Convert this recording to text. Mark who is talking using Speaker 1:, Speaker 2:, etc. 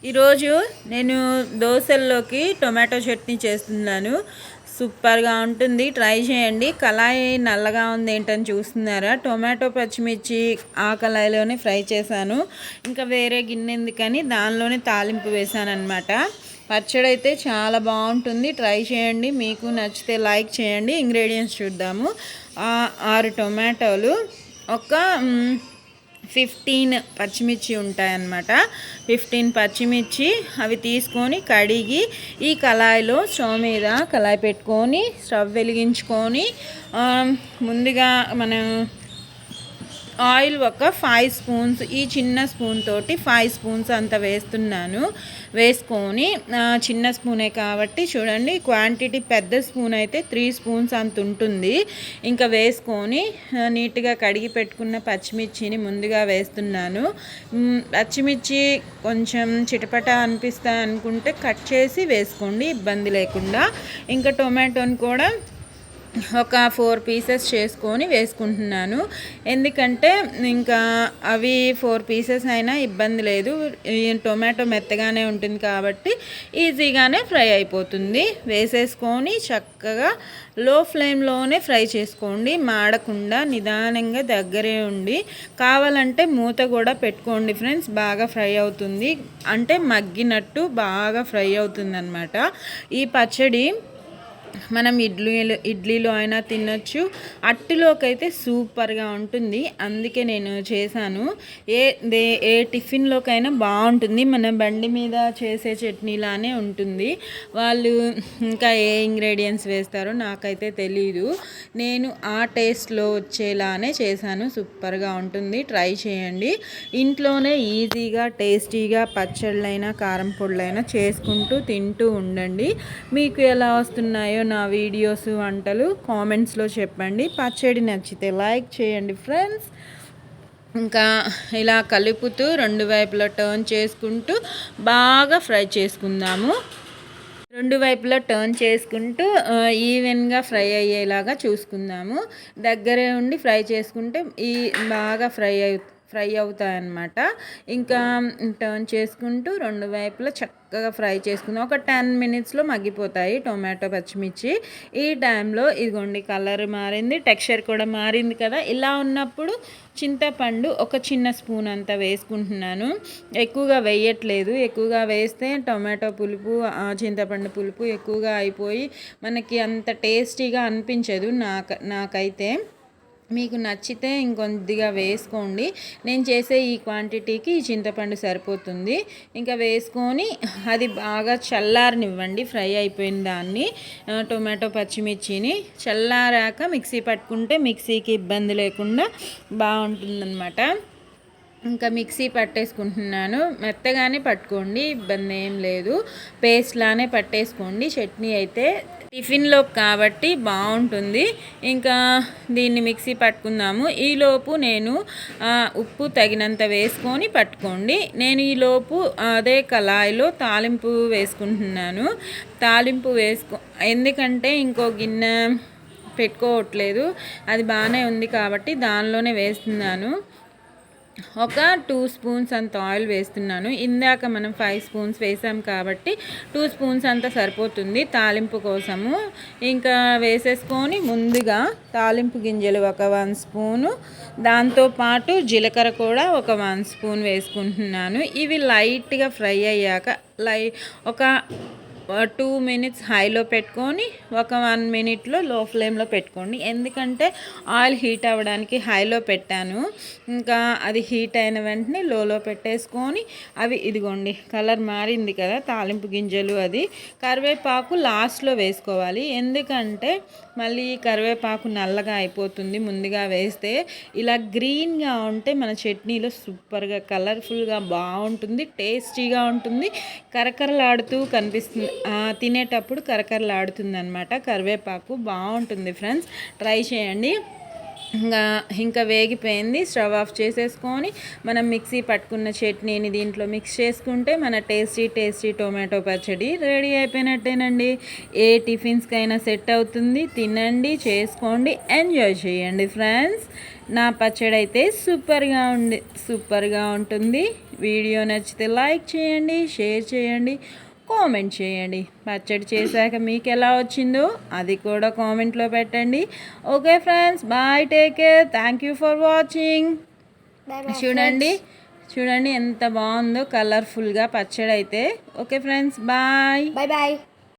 Speaker 1: ఈరోజు నేను దోశల్లోకి టొమాటో చట్నీ చేస్తున్నాను. సూపర్గా ఉంటుంది, ట్రై చేయండి. కళాయి నల్లగా ఉంది ఏంటని చూస్తున్నారా? టొమాటో పచ్చిమిర్చి ఆ కళాయిలోనే ఫ్రై చేశాను. ఇంకా వేరే గిన్నె ఎందుకని దానిలోనే తాలింపు వేసాను అనమాట. పచ్చడి అయితే చాలా బాగుంటుంది, ట్రై చేయండి. మీకు నచ్చితే లైక్ చేయండి. ఇంగ్రీడియంట్స్ చూద్దాము. 6 టొమాటోలు, ఒక 15 పచ్చిమిర్చి ఉంటాయన్నమాట. 15 పచ్చిమిర్చి అవి తీసుకొని కడిగి ఈ కళాయిలో స్టవ్ మీద కళాయి పెట్టుకొని స్టవ్ వెలిగించుకొని ముందుగా మనం ఆయిల్ ఒక 5 స్పూన్స్, ఈ చిన్న స్పూన్ తోటి 5 స్పూన్స్ అంత వేస్తున్నాను. వేసుకొని చిన్న స్పూనే కాబట్టి చూడండి, క్వాంటిటీ పెద్ద స్పూన్ అయితే 3 స్పూన్స్ అంత ఉంటుంది. ఇంకా వేసుకొని నీట్గా కడిగి పెట్టుకున్న పచ్చిమిర్చిని ముందుగా వేస్తున్నాను. పచ్చిమిర్చి కొంచెం చిటపట అనిపిస్తా అనుకుంటే కట్ చేసి వేసుకోండి, ఇబ్బంది లేకుండా. ఇంకా టొమాటోని కూడా ఒక 4 పీసెస్ చేసుకొని వేసుకుంటున్నాను. ఎందుకంటే ఇంకా అవి 4 పీసెస్ అయినా ఇబ్బంది లేదు, టొమాటో మెత్తగానే ఉంటుంది కాబట్టి ఈజీగానే ఫ్రై అయిపోతుంది. వేసేసుకొని చక్కగా లో ఫ్లేమ్లోనే ఫ్రై చేసుకోండి, మాడకుండా నిదానంగా దగ్గరే ఉండి. కావాలంటే మూత కూడా పెట్టుకోండి ఫ్రెండ్స్, బాగా ఫ్రై అవుతుంది. అంటే మగ్గినట్టు బాగా ఫ్రై అవుతుంది అన్నమాట. ఈ పచ్చడి మనం ఇడ్లీలో అయినా తినొచ్చు, అట్టులోకి అయితే సూపర్గా ఉంటుంది. అందుకే నేను చేశాను. ఏ టిఫిన్లోకైనా బాగుంటుంది. మన బండి మీద చేసే చట్నీలానే ఉంటుంది. వాళ్ళు ఇంకా ఏ ఇంగ్రీడియంట్స్ వేస్తారో నాకైతే తెలీదు. నేను ఆ టేస్ట్లో వచ్చేలానే చేశాను. సూపర్గా ఉంటుంది, ట్రై చేయండి. ఇంట్లోనే ఈజీగా టేస్టీగా పచ్చళ్ళైనా కారం పొడులైనా చేసుకుంటూ తింటూ ఉండండి. మీకు ఎలా వస్తున్నాయో నా వీడియోస్, వంటలు కామెంట్స్లో చెప్పండి. పచ్చడి నచ్చితే లైక్ చేయండి ఫ్రెండ్స్. ఇంకా ఇలా కలుపుతూ 2 వైపులా టర్న్ చేసుకుంటూ బాగా ఫ్రై చేసుకుందాము. 2 వైపులా టర్న్ చేసుకుంటూ ఈవెన్గా ఫ్రై అయ్యేలాగా చూసుకుందాము. దగ్గరే ఉండి ఫ్రై చేసుకుంటే బాగా ఫ్రై అవుతాయన్నమాట. ఇంకా టర్న్ చేసుకుంటూ 2 వైపులా చక్కగా ఫ్రై చేసుకుందాం. ఒక 10 మినిట్స్లో మగ్గిపోతాయి టొమాటో పచ్చిమిర్చి. ఈ టైంలో ఇదిగోండి, కలర్ మారింది, టెక్స్చర్ కూడా మారింది కదా. ఇలా ఉన్నప్పుడు చింతపండు ఒక చిన్న స్పూన్ అంతా వేసుకుంటున్నాను. ఎక్కువగా వేయట్లేదు, ఎక్కువగా వేస్తే టొమాటో పులుపు, చింతపండు పులుపు ఎక్కువగా అయిపోయి మనకి అంత టేస్టీగా అనిపించదు నాకైతే. మీకు నచ్చితే ఇంకొద్దిగా వేసుకోండి. నేను చేసే ఈ క్వాంటిటీకి ఈ చింతపండు సరిపోతుంది. ఇంకా వేసుకొని అది బాగా చల్లారనివ్వండి. ఫ్రై అయిపోయిన దాన్ని, టొమాటో పచ్చిమిర్చిని చల్లారాక మిక్సీ పట్టుకుంటే మిక్సీకి ఇబ్బంది లేకుండా బాగుంటుందన్నమాట. ఇంకా మిక్సీ పట్టేసుకుంటున్నాను. మెత్తగానే పట్టుకోండి, ఇబ్బంది ఏం లేదు. పేస్ట్ లానే పట్టేసుకోండి. చట్నీ అయితే టిఫిన్లో కాబట్టి బాగుంటుంది. ఇంకా దీన్ని మిక్సీ పట్టుకుందాము. ఈలోపు నేను ఉప్పు తగినంత వేసుకొని పట్టుకోండి. నేను ఈలోపు అదే కళాయిలో తాలింపు వేసుకుంటున్నాను. తాలింపు ఎందుకంటే ఇంకో గిన్నె పెట్టుకోవట్లేదు, అది బాగానే ఉంది కాబట్టి దానిలోనే వేస్తున్నాను. ఒక 2 స్పూన్స్ అంత ఆయిల్ వేస్తున్నాను. ఇందాక మనం 5 స్పూన్స్ వేసాం కాబట్టి 2 స్పూన్స్ అంత సరిపోతుంది తాలింపు కోసము. ఇంకా వేసేసుకొని ముందుగా తాలింపు గింజలు ఒక 1 స్పూను, దాంతోపాటు జీలకర్ర కూడా ఒక 1 స్పూన్ వేసుకుంటున్నాను. ఇవి లైట్గా ఫ్రై అయ్యాక ఒక 2 మినిట్స్ హైలో పెట్టుకొని ఒక 1 మినిట్లో లో ఫ్లేమ్లో పెట్టుకోండి. ఎందుకంటే ఆయిల్ హీట్ అవ్వడానికి హైలో పెట్టాను. ఇంకా అది హీట్ అయిన వెంటనే లోలో పెట్టేసుకొని అవి ఇదిగోండి, కలర్ మారింది కదా తాలింపు గింజలు, అది కరివేపాకు లాస్ట్లో వేసుకోవాలి. ఎందుకంటే మళ్ళీ కరివేపాకు నల్లగా అయిపోతుంది ముందుగా వేస్తే. ఇలా గ్రీన్గా ఉంటే మన చట్నీలో సూపర్గా కలర్ఫుల్గా బాగుంటుంది, టేస్టీగా ఉంటుంది, కరకరలాడుతూ కనిపిస్తుంది. తినేటప్పుడు కరకరలాడుతుంది అనమాట. కరివేపాకు బాగుంటుంది ఫ్రెండ్స్, ట్రై చేయండి. ఇంకా ఇంకా వేగిపోయింది. స్టవ్ ఆఫ్ చేసేసుకొని మనం మిక్సీ పట్టుకున్న చట్నీని దీంట్లో మిక్స్ చేసుకుంటే మన టేస్టీ టొమాటో పచ్చడి రెడీ అయిపోయినట్టేనండి. ఏ టిఫిన్స్కైనా సెట్ అవుతుంది. తినండి, చేసుకోండి, ఎంజాయ్ చేయండి ఫ్రెండ్స్. నా పచ్చడి అయితే సూపర్గా ఉంటుంది. వీడియో నచ్చితే లైక్ చేయండి, షేర్ చేయండి, కామెంట్ చేయండి. పచ్చడి చేశాక మీకు ఎలా వచ్చిందో అది కూడా కామెంట్లో పెట్టండి. Okay friends, bye, take care, thank you for watching. చూడండి ఎంత బాగుందో కలర్ఫుల్గా పచ్చడి అయితే. Okay friends, bye.